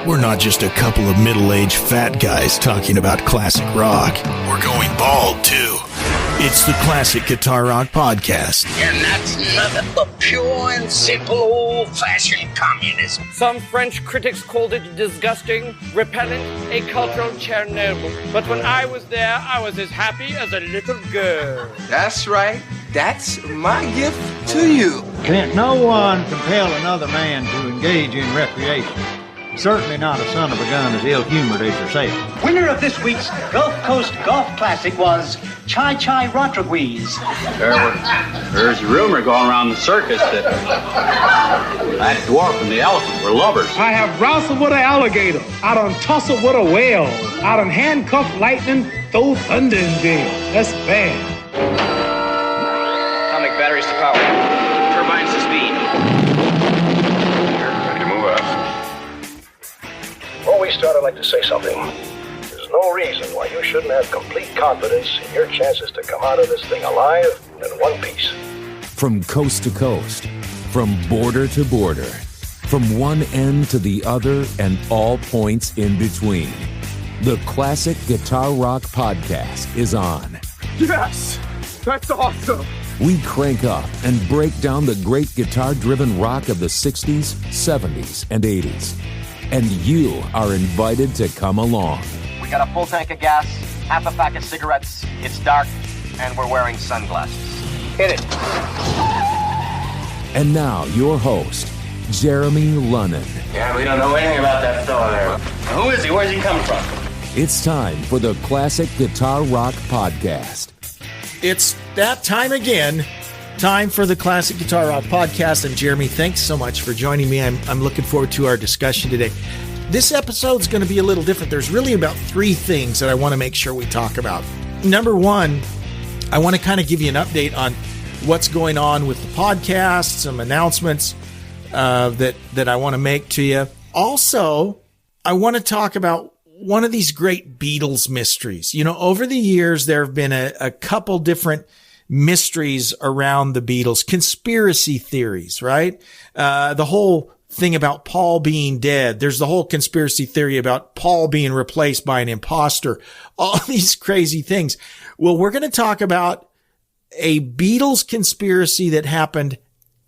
We're not just a couple of middle-aged fat guys talking about classic rock. We're going bald, too. It's the Classic Guitar Rock Podcast. And that's nothing but pure and simple old-fashioned communism. Some French critics called it disgusting, repellent, a cultural Chernobyl. But when I was there, I was as happy as a little girl. That's right. That's my gift to you. Can't no one compel another man to engage in recreation. Certainly not a son of a gun as ill-humored as yourself. Winner of this week's Gulf Coast Golf Classic was Chai Chai Rodriguez. There's a rumor going around the circus that that dwarf and the elephant were lovers. I have wrestled with an alligator. I done tussled with a whale. I done handcuffed lightning, throw thunder in jail. That's bad. Atomic batteries to power. Turbines to speed. Ready to move out. Before we start, I'd like to say something. There's no reason why you shouldn't have complete confidence in your chances to come out of this thing alive and in one piece. From coast to coast, from border to border, from one end to the other and all points in between, the Classic Guitar Rock Podcast is on. Yes! That's awesome! We crank up and break down the great guitar-driven rock of the 60s, 70s, and 80s. And you are invited to come along. We got a full tank of gas, half a pack of cigarettes, it's dark, and we're wearing sunglasses. Hit it. And now, your host, Jeremy Lunnan. Yeah, we don't know anything about that fella there. Who is he? Where's he coming from? It's time for the Classic Guitar Rock Podcast. It's that time again. Time for the Classic Guitar Rock Podcast. And Jeremy, thanks so much for joining me. I'm looking forward to our discussion today. This episode's going to be a little different. There's really about three things that I want to make sure we talk about. Number one, I want to kind of give you an update on what's going on with the podcast, some announcements that I want to make to you. Also, I want to talk about one of these great Beatles mysteries. You know, over the years, there have been a couple different mysteries around the Beatles, conspiracy theories, right? The whole thing about Paul being dead. There's the whole conspiracy theory about Paul being replaced by an imposter. All these crazy things. Well, we're going to talk about a Beatles conspiracy that happened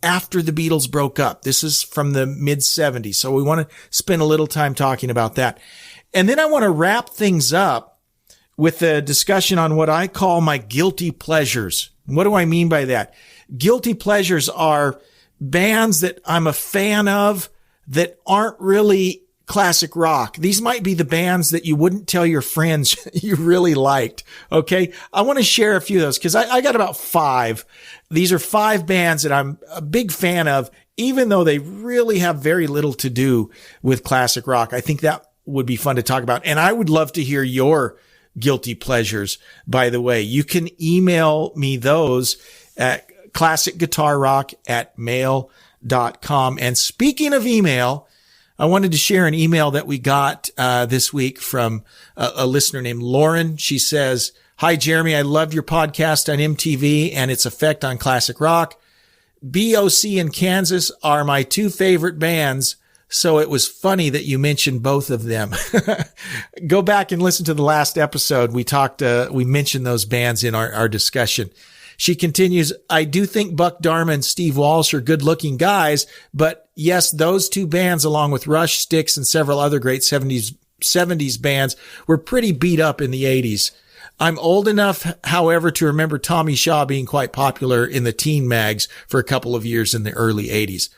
after the Beatles broke up. This is from the mid-70s. So we want to spend a little time talking about that. And then I want to wrap things up with a discussion on what I call my guilty pleasures. What do I mean by that? Guilty pleasures are bands that I'm a fan of that aren't really classic rock. These might be the bands that you wouldn't tell your friends you really liked. Okay. I want to share a few of those because I got about 5. These are 5 bands that I'm a big fan of, even though they really have very little to do with classic rock. I think that would be fun to talk about. And I would love to hear your guilty pleasures, by the way. You can email me those at classicguitarrock@mail.com. And speaking of email, I wanted to share an email that we got this week from a listener named Lauren. She says, "Hi, Jeremy. I love your podcast on MTV and its effect on classic rock. BOC and Kansas are my 2 favorite bands, so it was funny that you mentioned both of them." Go back and listen to the last episode. We mentioned those bands in our discussion. She continues, "I do think Buck Dharma and Steve Walsh are good looking guys, but yes, those 2 bands, along with Rush, Styx, and several other great 70s bands, were pretty beat up in the 80s. I'm old enough, however, to remember Tommy Shaw being quite popular in the teen mags for a couple of years in the early 80s.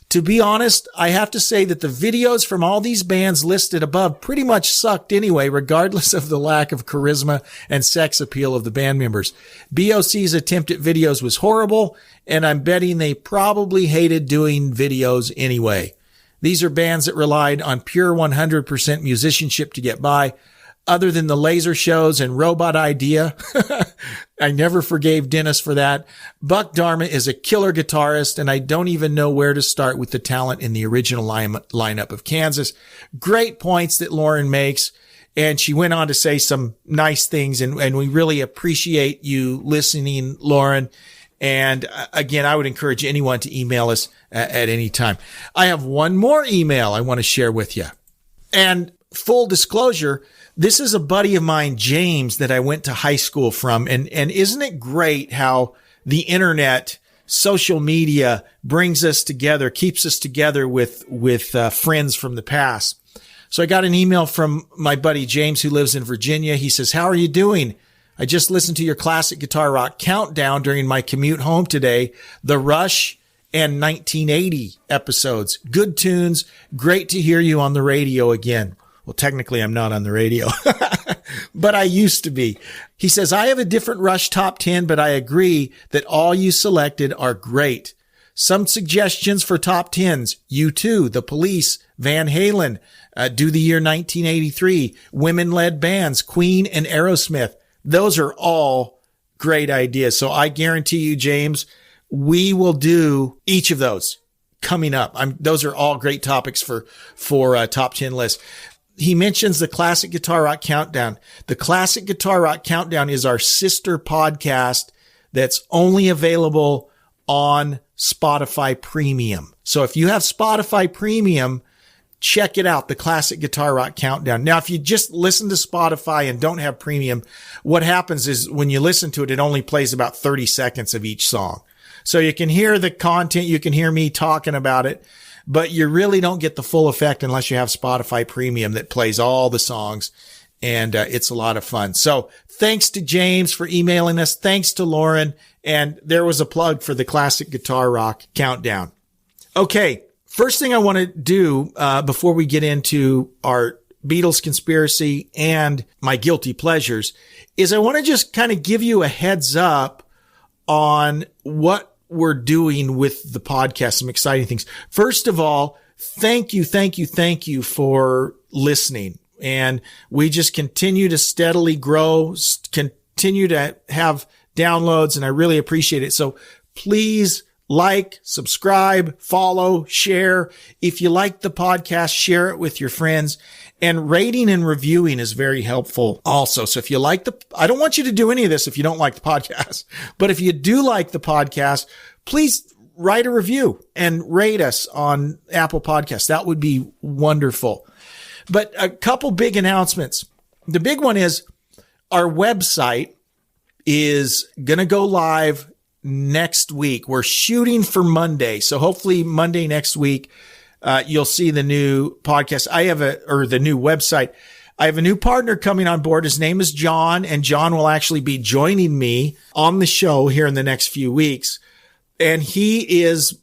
To be honest, I have to say that the videos from all these bands listed above pretty much sucked anyway, regardless of the lack of charisma and sex appeal of the band members. BOC's attempt at videos was horrible, and I'm betting they probably hated doing videos anyway. These are bands that relied on pure 100% musicianship to get by. Other than the laser shows and Robot Idea, I never forgave Dennis for that. Buck Dharma is a killer guitarist, and I don't even know where to start with the talent in the original lineup of Kansas." Great points that Lauren makes. And she went on to say some nice things, and we really appreciate you listening, Lauren. And again, I would encourage anyone to email us at any time. I have one more email I want to share with you. And full disclosure, this is a buddy of mine, James, that I went to high school from. And isn't it great how the internet, social media brings us together, keeps us together with friends from the past. So I got an email from my buddy James, who lives in Virginia. He says, "How are you doing? I just listened to your classic guitar rock countdown during my commute home today. The Rush and 1980 episodes. Good tunes. Great to hear you on the radio again." Well, technically I'm not on the radio, but I used to be. He says, "I have a different Rush top 10, but I agree that all you selected are great. Some suggestions for top 10s. U2, The Police, Van Halen, Do the Year 1983, women-led bands, Queen and Aerosmith. Those are all great ideas." So I guarantee you, James, we will do each of those coming up. Those are all great topics for top 10 lists. He mentions the Classic Guitar Rock Countdown. The Classic Guitar Rock Countdown is our sister podcast that's only available on Spotify Premium. So if you have Spotify Premium, check it out, the Classic Guitar Rock Countdown. Now, if you just listen to Spotify and don't have Premium, what happens is when you listen to it, it only plays about 30 seconds of each song. So you can hear the content, you can hear me talking about it, but you really don't get the full effect unless you have Spotify Premium that plays all the songs, and it's a lot of fun. So thanks to James for emailing us. Thanks to Lauren. And there was a plug for the Classic Guitar Rock Countdown. Okay. First thing I want to do, before we get into our Beatles conspiracy and my guilty pleasures, is I want to just kind of give you a heads up on what we're doing with the podcast, some exciting things. First of all, thank you for listening. And we just continue to steadily grow, continue to have downloads, and I really appreciate it. So please like, subscribe, follow, share. If you like the podcast, share it with your friends. And rating and reviewing is very helpful also. So if you like I don't want you to do any of this if you don't like the podcast, but if you do like the podcast, please write a review and rate us on Apple Podcasts. That would be wonderful. But a couple big announcements. The big one is our website is going to go live next week. We're shooting for Monday. So hopefully Monday next week, you'll see the new podcast. The new website. I have a new partner coming on board. His name is John, and John will actually be joining me on the show here in the next few weeks. And he is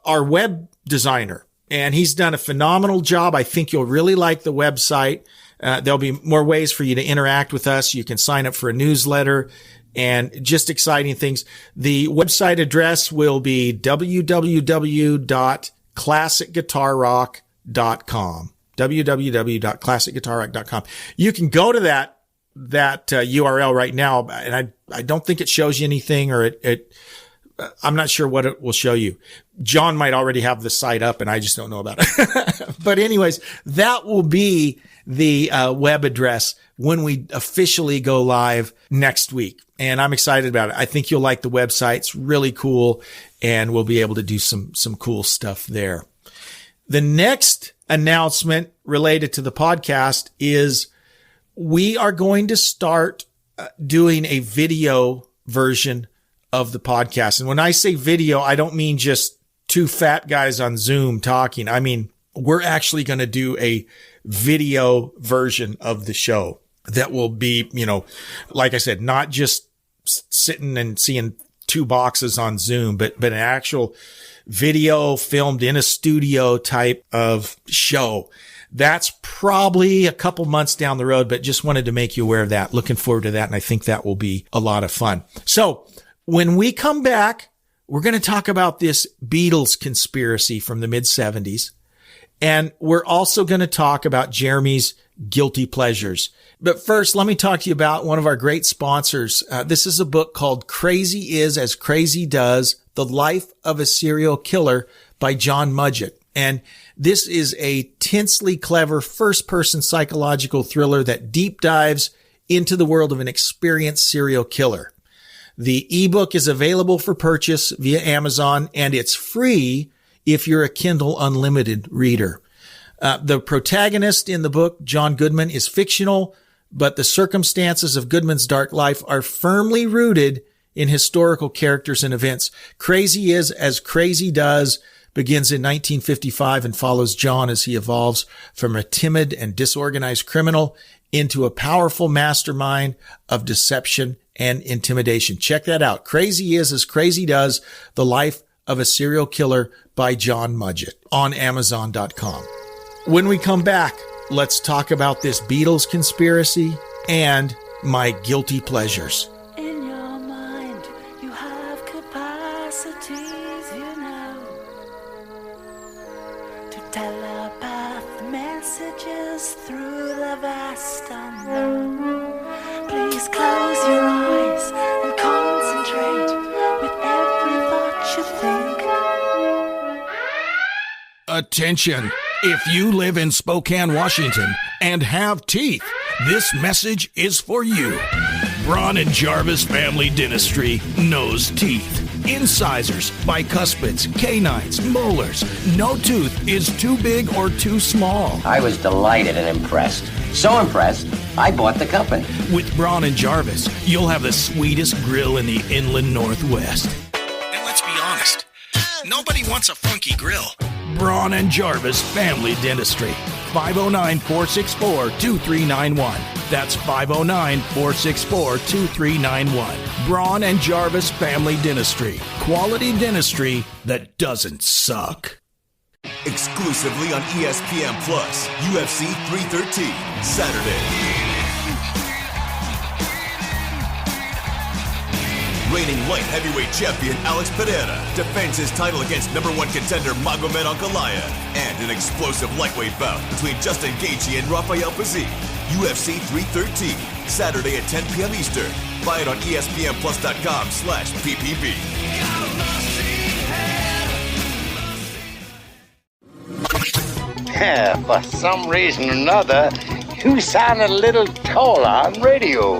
our web designer, and he's done a phenomenal job. I think you'll really like the website. There'll be more ways for you to interact with us. You can sign up for a newsletter and just exciting things. The website address will be www.classicguitarrock.com. www.classicguitarrock.com. You can go to that URL right now, and I don't think it shows you anything, or I'm not sure what it will show you. John might already have the site up and I just don't know about it. But anyways, that will be the web address when we officially go live next week. And I'm excited about it. I think you'll like the website. It's really cool, and we'll be able to do some cool stuff there. The next announcement related to the podcast is we are going to start doing a video version of the podcast. And when I say video, I don't mean just two fat guys on Zoom talking. I mean, we're actually going to do a video version of the show that will be, like I said, not just sitting and seeing two boxes on Zoom, but an actual video filmed in a studio type of show. That's probably a couple months down the road, but just wanted to make you aware of that. Looking forward to that. And I think that will be a lot of fun. So when we come back, we're going to talk about this Beatles conspiracy from the mid-70s. And we're also going to talk about Jeremy's guilty pleasures. But first, let me talk to you about one of our great sponsors. This is a book called Crazy Is as Crazy Does, The Life of a Serial Killer by John Mudgett. And this is a tensely clever first-person psychological thriller that deep dives into the world of an experienced serial killer. The ebook is available for purchase via Amazon, and it's free if you're a Kindle Unlimited reader. The protagonist in the book, John Goodman, is fictional, but the circumstances of Goodman's dark life are firmly rooted in historical characters and events. Crazy Is As Crazy Does begins in 1955 and follows John as he evolves from a timid and disorganized criminal into a powerful mastermind of deception and intimidation. Check that out. Crazy Is As Crazy Does, The Life of a Serial Killer by John Mudgett on Amazon.com. When we come back, let's talk about this Beatles conspiracy and my guilty pleasures. In your mind, you have capacities, you know, to telepath messages through the vast unknown. Please close your eyes and concentrate with every thought you think. Attention! If you live in Spokane, Washington, and have teeth, this message is for you. Braun and Jarvis Family Dentistry knows teeth. Incisors, bicuspids, canines, molars. No tooth is too big or too small. I was delighted and impressed. So impressed, I bought the company. With Braun and Jarvis, you'll have the sweetest grill in the inland Northwest. And let's be honest, nobody wants a funky grill. Braun and Jarvis Family Dentistry. 509-464-2391. That's 509-464-2391. Braun and Jarvis Family Dentistry. Quality dentistry that doesn't suck. Exclusively on ESPN Plus, UFC 313, Saturday. Reigning light heavyweight champion Alex Pereira defends his title against number one contender Magomed Ankalaev, and an explosive lightweight bout between Justin Gaethje and Rafael Fiziev. UFC 313, Saturday at 10 p.m. Eastern. Buy it on ESPNplus.com/PPV. For some reason or another, you sound a little taller on radio.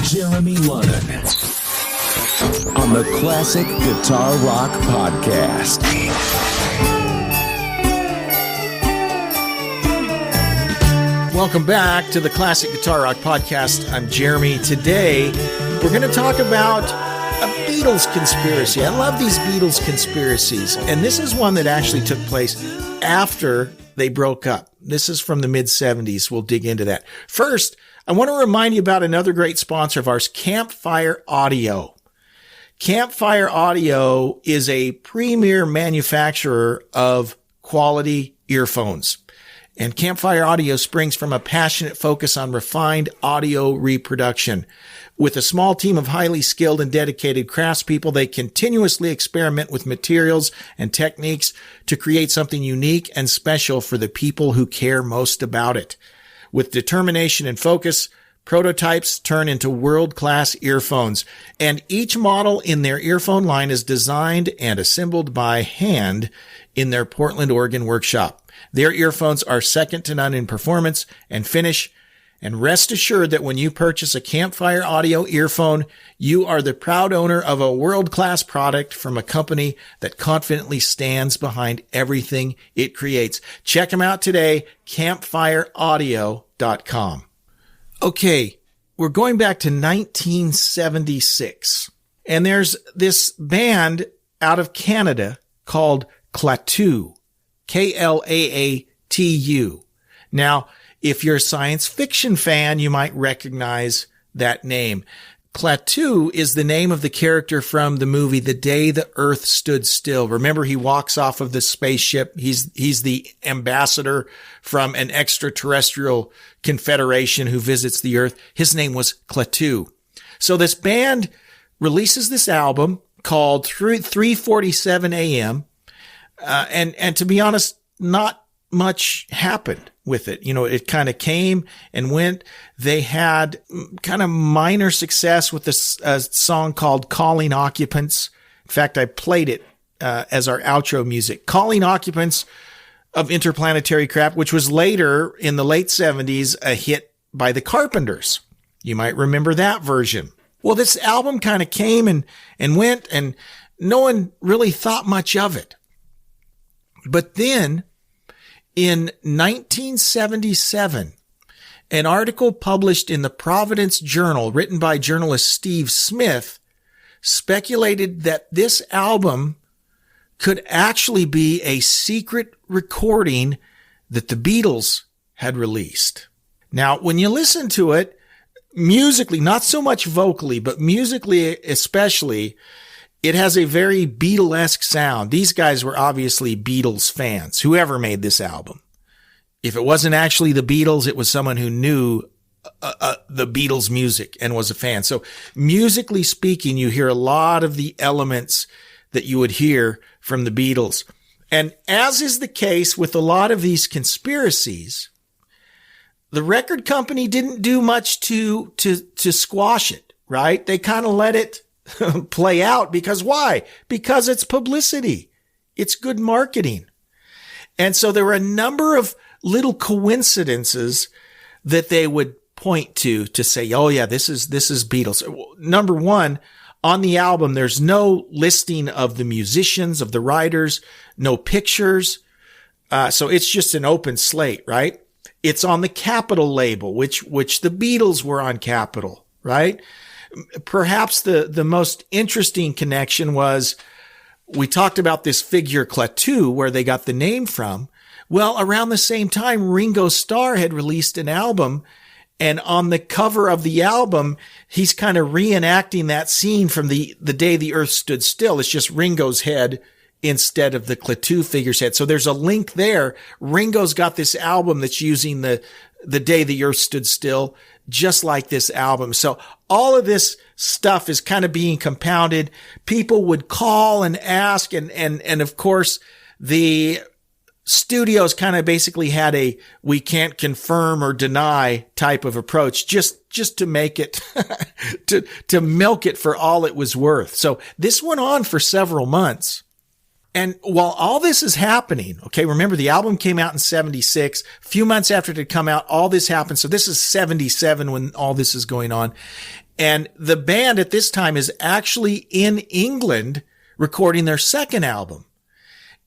Jeremy Lennon on the Classic Guitar Rock Podcast. Welcome back to the Classic Guitar Rock Podcast. I'm Jeremy. Today, we're going to talk about a Beatles conspiracy. I love these Beatles conspiracies. And this is one that actually took place after they broke up. This is from the mid-70s. We'll dig into that. First, I want to remind you about another great sponsor of ours, Campfire Audio. Campfire Audio is a premier manufacturer of quality earphones. And Campfire Audio springs from a passionate focus on refined audio reproduction. With a small team of highly skilled and dedicated craftspeople, they continuously experiment with materials and techniques to create something unique and special for the people who care most about it. With determination and focus, prototypes turn into world-class earphones, and each model in their earphone line is designed and assembled by hand in their Portland, Oregon workshop. Their earphones are second to none in performance and finish, and rest assured that when you purchase a Campfire Audio earphone, you are the proud owner of a world-class product from a company that confidently stands behind everything it creates. Check them out today, campfireaudio.com. Okay, we're going back to 1976, and there's this band out of Canada called Klaatu, Klaatu. Now, if you're a science fiction fan, you might recognize that name. Klaatu is the name of the character from the movie The Day the Earth Stood Still. Remember, he walks off of the spaceship. He's the ambassador from an extraterrestrial confederation who visits the Earth. His name was Klaatu. So this band releases this album called 3:47 a.m. And to be honest, not much happened with it. You know, it kind of came and went. They had kind of minor success with this song called Calling Occupants. In fact, I played it as our outro music. Calling Occupants of Interplanetary Crap, which was later in the late 70s a hit by the Carpenters. You might remember that version. Well, this album kind of came and went, and no one really thought much of it. But then In 1977, an article published in the Providence Journal written by journalist Steve Smith speculated that this album could actually be a secret recording that the Beatles had released. Now, when you listen to it, musically, not so much vocally, but musically especially, it has a very Beatlesque sound. These guys were obviously Beatles fans, whoever made this album. If it wasn't actually the Beatles, it was someone who knew the Beatles music and was a fan. So musically speaking, you hear a lot of the elements that you would hear from the Beatles. And as is the case with a lot of these conspiracies, the record company didn't do much to squash it, right? They kind of let it play out because why? Because it's publicity. It's good marketing. And so there were a number of little coincidences that they would point to say, oh yeah, this is Beatles. Number one, on the album, there's no listing of the musicians, of the writers, no pictures. So it's just an open slate, right? It's on the Capitol label, which the Beatles were on Capitol, right? Perhaps the most interesting connection was, we talked about this figure Klaatu, where they got the name from. Well, around the same time, Ringo Starr had released an album, and on the cover of the album, he's kind of reenacting that scene from the day the earth stood still. It's just Ringo's head instead of the Klaatu figure's head. So there's a link there. Ringo's got this album that's using the day the earth stood still, just like this album. So all of this stuff is kind of being compounded. People would call and ask, and of course, the studios kind of basically had a we can't confirm or deny type of approach, just to make it, to milk it for all it was worth. So this went on for several months. And while all this is happening, okay, remember the album came out in 76, a few months after it had come out, all this happened. So this is 77 when all this is going on. And the band at this time is actually in England recording their second album.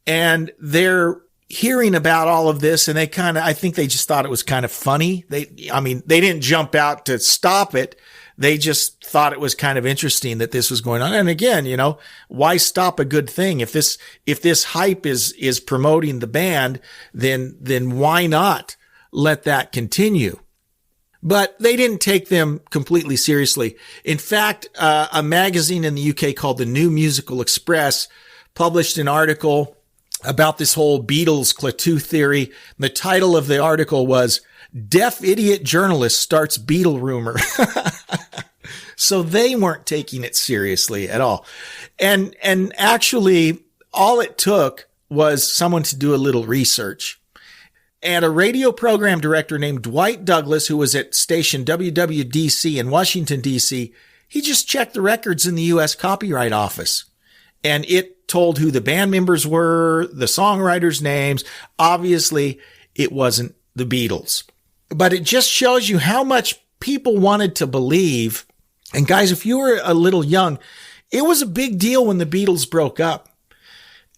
And they're hearing about all of this, and I think they just thought it was kind of funny. They didn't jump out to stop it. They just thought it was kind of interesting that this was going on. And again, why stop a good thing? If this hype is promoting the band, then why not let that continue? But they didn't take them completely seriously. In fact, a magazine in the UK called the New Musical Express published an article about this whole Beatles Klaatu theory. The title of the article was "Deaf Idiot Journalist Starts Beatle Rumor." So they weren't taking it seriously at all. And actually, all it took was someone to do a little research. And a radio program director named Dwight Douglas, who was at station WWDC in Washington, D.C., he just checked the records in the U.S. Copyright Office. And it told who the band members were, the songwriters' names. Obviously, it wasn't the Beatles. But it just shows you how much people wanted to believe. And guys, if you were a little young, it was a big deal when the Beatles broke up.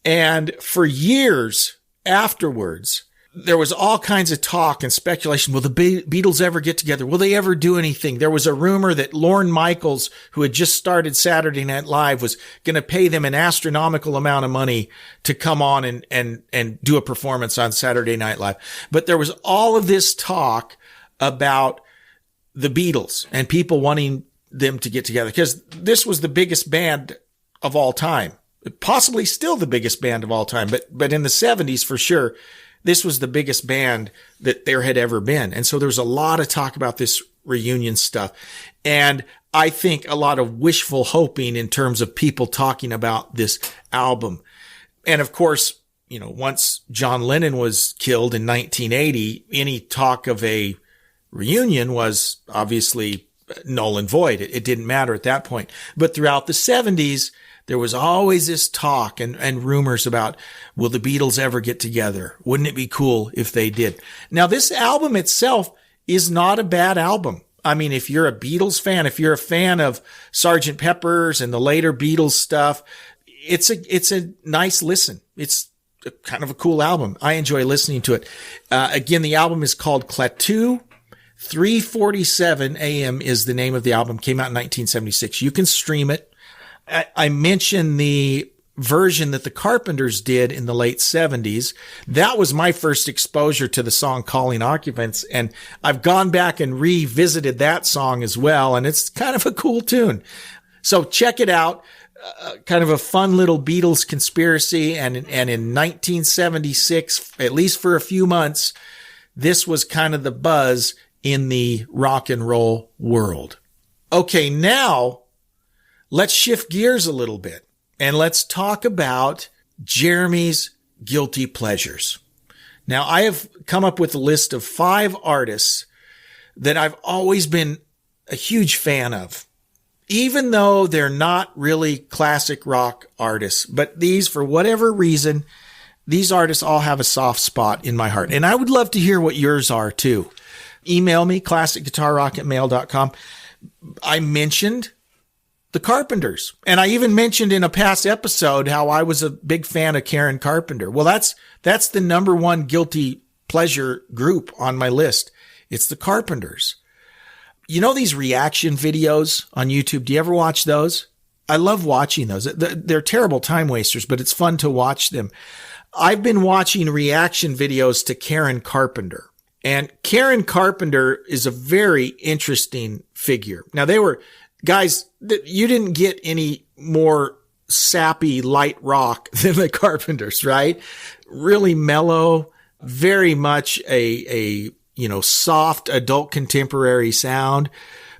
And for years afterwards, there was all kinds of talk and speculation. Will the Beatles ever get together? Will they ever do anything? There was a rumor that Lorne Michaels, who had just started Saturday Night Live, was going to pay them an astronomical amount of money to come on and do a performance on Saturday Night Live. But there was all of this talk about the Beatles and people wanting them to get together because this was the biggest band of all time, possibly still the biggest band of all time. But in the 70s, for sure, this was the biggest band that there had ever been. And so there was a lot of talk about this reunion stuff. And I think a lot of wishful hoping in terms of people talking about this album. And of course, once John Lennon was killed in 1980, any talk of a reunion was obviously null and void. It didn't matter at that point. But throughout the 70s, there was always this talk and rumors about, will the Beatles ever get together? Wouldn't it be cool if they did? Now, this album itself is not a bad album. I mean, if you're a Beatles fan, if you're a fan of Sgt. Pepper's and the later Beatles stuff, it's a nice listen. It's kind of a cool album. I enjoy listening to it. Again, the album is called Klaatu. 3:47 a.m. is the name of the album. Came out in 1976. You can stream it. I mentioned the version that the Carpenters did in the late 70s. That was my first exposure to the song Calling Occupants. And I've gone back and revisited that song as well. And it's kind of a cool tune. So check it out. Kind of a fun little Beatles conspiracy. And in 1976, at least for a few months, this was kind of the buzz in the rock and roll world. Okay, now let's shift gears a little bit and let's talk about Jeremy's guilty pleasures. Now, I have come up with a list of 5 artists that I've always been a huge fan of, even though they're not really classic rock artists. But these, for whatever reason, these artists all have a soft spot in my heart. And I would love to hear what yours are too. Email me, classicguitarrock@mail.com. I mentioned the Carpenters. And I even mentioned in a past episode how I was a big fan of Karen Carpenter. Well, that's the number one guilty pleasure group on my list. It's the Carpenters. You know these reaction videos on YouTube? Do you ever watch those? I love watching those. They're terrible time wasters, but it's fun to watch them. I've been watching reaction videos to Karen Carpenter. And Karen Carpenter is a very interesting figure. Now, they were, guys, you didn't get any more sappy light rock than the Carpenters, right? Really mellow, very much a soft adult contemporary sound.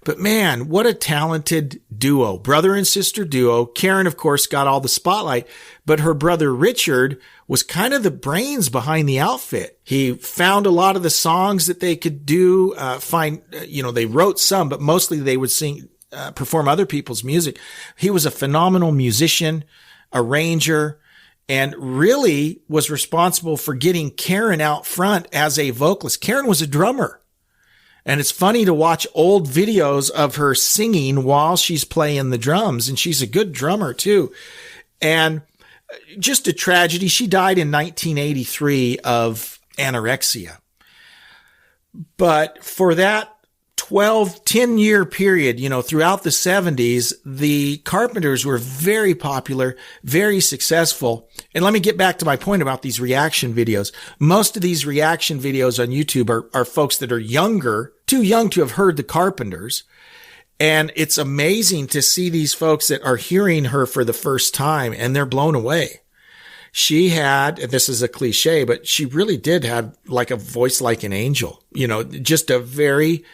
But man, what a talented duo, brother and sister duo. Karen, of course, got all the spotlight, but her brother Richard was kind of the brains behind the outfit. He found a lot of the songs that they could do, they wrote some, but mostly they would perform other people's music. He was a phenomenal musician, arranger, and really was responsible for getting Karen out front as a vocalist. Karen was a drummer. And it's funny to watch old videos of her singing while she's playing the drums. And she's a good drummer too. And just a tragedy. She died in 1983 of anorexia. But for that 10-year period, throughout the 70s, the Carpenters were very popular, very successful. And let me get back to my point about these reaction videos. Most of these reaction videos on YouTube are folks that are younger, too young to have heard the Carpenters. And it's amazing to see these folks that are hearing her for the first time and they're blown away. She had, and this is a cliche, but she really did have like a voice like an angel, just a very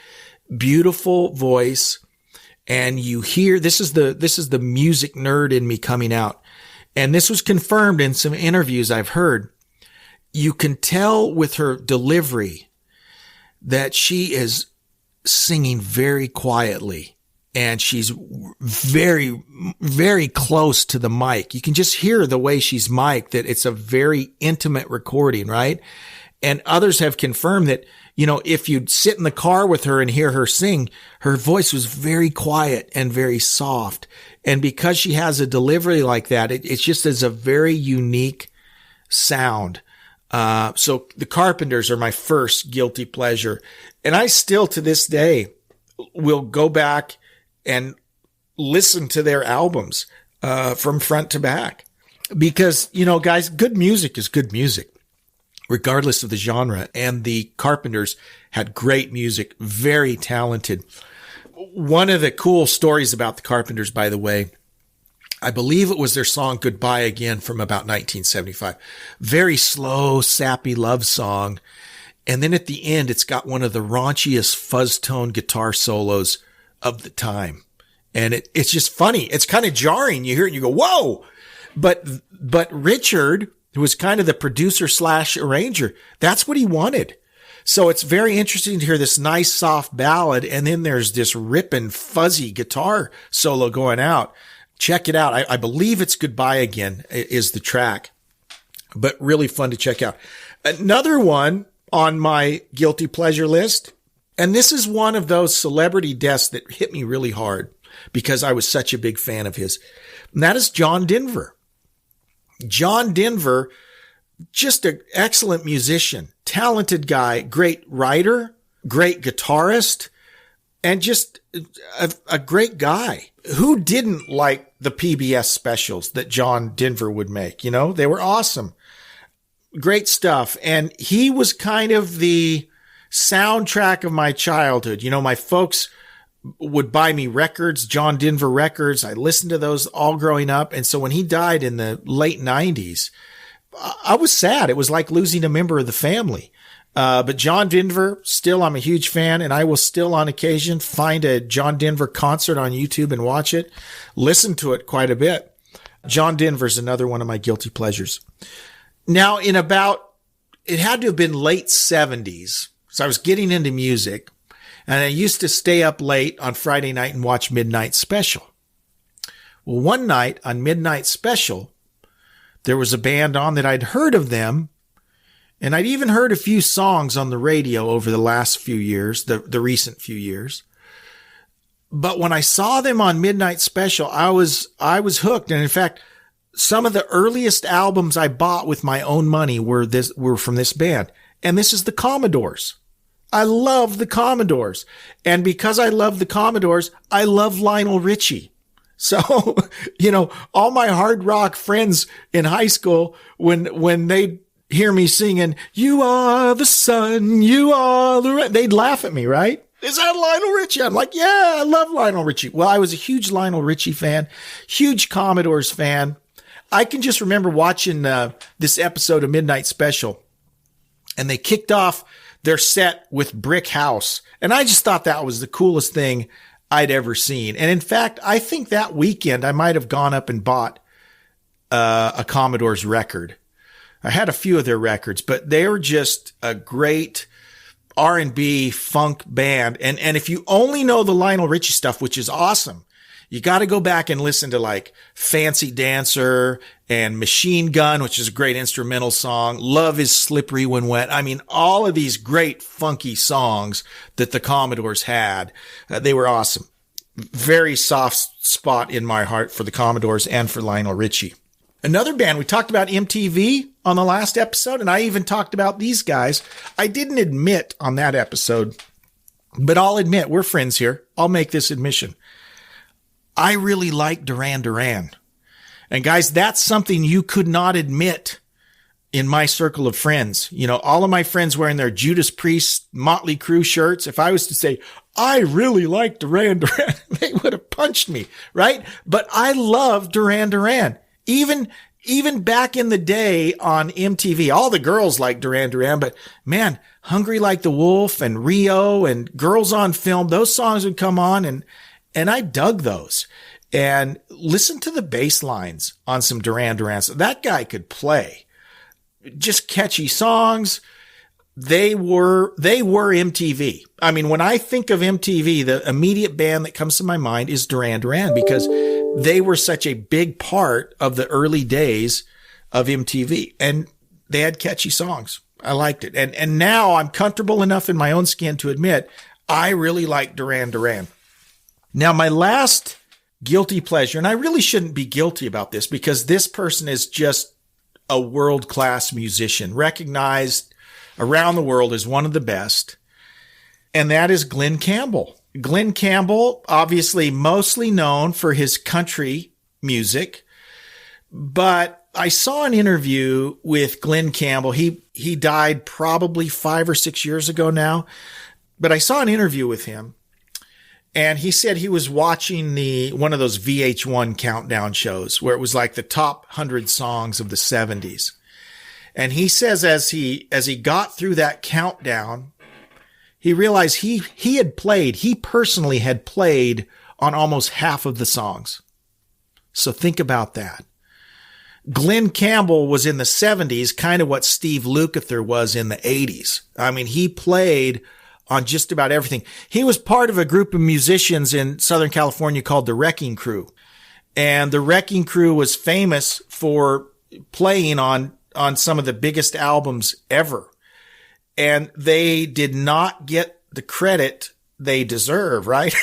beautiful voice. And you hear, this is the music nerd in me coming out. And this was confirmed in some interviews I've heard. You can tell with her delivery that she is singing very quietly and she's very, very close to the mic. You can just hear the way she's mic'd that it's a very intimate recording, right? And others have confirmed that, if you'd sit in the car with her and hear her sing, her voice was very quiet and very soft. And because she has a delivery like that, it's just as a very unique sound. So the Carpenters are my first guilty pleasure. And I still to this day will go back and listen to their albums, from front to back. Because, guys, good music is good music, regardless of the genre. And the Carpenters had great music, very talented. One of the cool stories about the Carpenters, by the way, I believe it was their song Goodbye Again from about 1975. Very slow, sappy love song. And then at the end, it's got one of the raunchiest fuzz tone guitar solos of the time. And it's just funny. It's kind of jarring. You hear it and you go, whoa. But Richard, who was kind of the producer / arranger, that's what he wanted. So it's very interesting to hear this nice soft ballad. And then there's this ripping fuzzy guitar solo going out. Check it out. I believe it's Goodbye Again is the track, but really fun to check out. Another one on my guilty pleasure list. And this is one of those celebrity deaths that hit me really hard because I was such a big fan of his. And that is John Denver. John Denver just an excellent musician, talented guy, great writer, great guitarist, and just a great guy. Who didn't like the PBS specials that John Denver would make? You know, they were awesome. Great stuff. And he was kind of the soundtrack of my childhood. You know, my folks would buy me records, John Denver records. I listened to those all growing up. And so when he died in the late 90s, I was sad. It was like losing a member of the family. But John Denver, still, I'm a huge fan, and I will still on occasion find a John Denver concert on YouTube and watch it, listen to it quite a bit. John Denver's another one of my guilty pleasures. Now, it had to have been late 70s. So I was getting into music, and I used to stay up late on Friday night and watch Midnight Special. Well, one night on Midnight Special, there was a band on that I'd heard of them, and I'd even heard a few songs on the radio over the last few years, the recent few years. But when I saw them on Midnight Special, I was hooked. And in fact, some of the earliest albums I bought with my own money were from this band. And this is the Commodores. I love the Commodores. And because I love the Commodores, I love Lionel Richie. So, you know, all my hard rock friends in high school, when they hear me singing, "You are the sun, you are the rain," they'd laugh at me, right? Is that Lionel Richie? I'm like, yeah, I love Lionel Richie. Well, I was a huge Lionel Richie fan, huge Commodores fan. I can just remember watching this episode of Midnight Special, and they kicked off their set with Brick House. And I just thought that was the coolest thing I'd ever seen. And in fact, I think that weekend I might have gone up and bought a Commodores record. I had a few of their records, but they were just a great R&B funk band. And if you only know the Lionel Richie stuff, which is awesome, you got to go back and listen to like Fancy Dancer and Machine Gun, which is a great instrumental song. Love is Slippery When Wet. I mean, all of these great funky songs that the Commodores had, they were awesome. Very soft spot in my heart for the Commodores and for Lionel Richie. Another band, we talked about MTV on the last episode, and I even talked about these guys. I didn't admit on that episode, but I'll admit, we're friends here. I'll make this admission. I really like Duran Duran. And guys, that's something you could not admit in my circle of friends. You know, all of my friends wearing their Judas Priest, Motley Crue shirts. If I was to say, I really like Duran Duran, they would have punched me, right? But I love Duran Duran. Even back in the day on MTV, all the girls like Duran Duran, but man, Hungry Like the Wolf and Rio and Girls on Film, those songs would come on and I dug those. And listen to the bass lines on some Duran Duran. So that guy could play. Just catchy songs. They were MTV. I mean, when I think of MTV, the immediate band that comes to my mind is Duran Duran, because they were such a big part of the early days of MTV, and they had catchy songs. I liked it. And now I'm comfortable enough in my own skin to admit I really like Duran Duran. Now, my last guilty pleasure, and I really shouldn't be guilty about this because this person is just a world-class musician, recognized around the world as one of the best, and that is Glenn Campbell. Glenn Campbell, obviously mostly known for his country music, but I saw an interview with Glenn Campbell. He died probably 5 or 6 years ago now, but I saw an interview with him, and he said he was watching one of those VH1 countdown shows where it was like the top 100 songs of the 70s. And he says as he got through that countdown, he realized he personally had played on almost half of the songs. So think about that. Glenn Campbell was in the 70s, kind of what Steve Lukather was in the 80s. I mean, he played on just about everything. He was part of a group of musicians in Southern California called the Wrecking Crew. And the Wrecking Crew was famous for playing on some of the biggest albums ever. And they did not get the credit they deserve, right?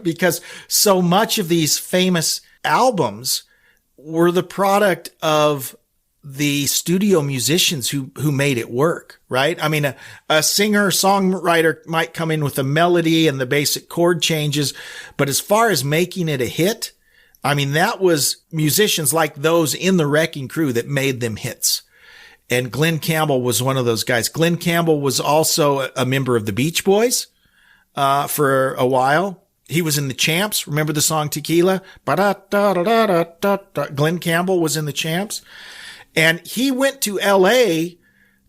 Because so much of these famous albums were the product of the studio musicians who made it work, right? I mean, a singer, songwriter might come in with a melody and the basic chord changes, but as far as making it a hit, I mean, that was musicians like those in the Wrecking Crew that made them hits. And Glenn Campbell was one of those guys. Glenn Campbell was also a member of the Beach Boys, for a while. He was in the Champs. Remember the song Tequila? Glenn Campbell was in the Champs. And he went to LA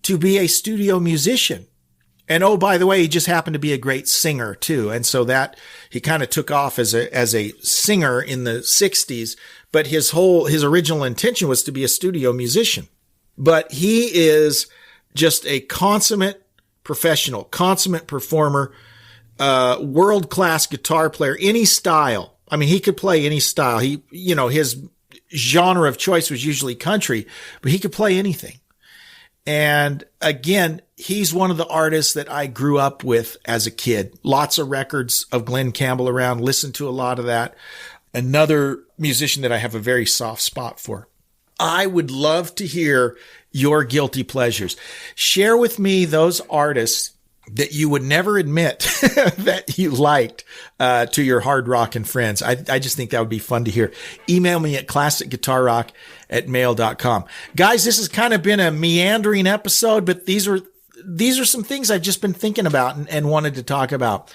to be a studio musician. And oh, by the way, he just happened to be a great singer too. And so that he kind of took off as a singer in the 60s, but his original intention was to be a studio musician. But he is just a consummate professional, consummate performer, world-class guitar player, any style. I mean, he could play any style. His genre of choice was usually country, but he could play anything. And again, he's one of the artists that I grew up with as a kid. Lots of records of Glenn Campbell around, listened to a lot of that. Another musician that I have a very soft spot for. I would love to hear your guilty pleasures. Share with me those artists that you would never admit that you liked to your hard rockin' friends. I just think that would be fun to hear. Email me at classicguitarrock@mail.com. Guys, this has kind of been a meandering episode, but these are some things I've just been thinking about and wanted to talk about.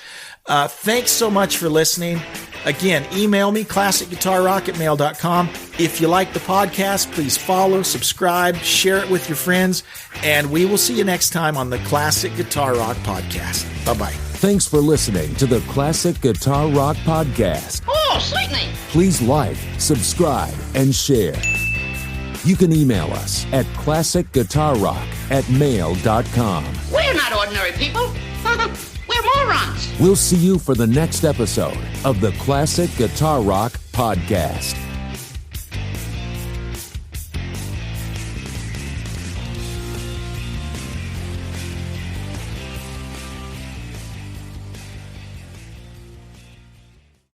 Thanks so much for listening. Again, email me, classicguitarrock@mail.com. If you like the podcast, please follow, subscribe, share it with your friends, and we will see you next time on the Classic Guitar Rock Podcast. Bye-bye. Thanks for listening to the Classic Guitar Rock Podcast. Oh, sweetening! Please like, subscribe, and share. You can email us at classicguitarrock@mail.com. We're not ordinary people. We're morons. We'll see you for the next episode of the Classic Guitar Rock Podcast.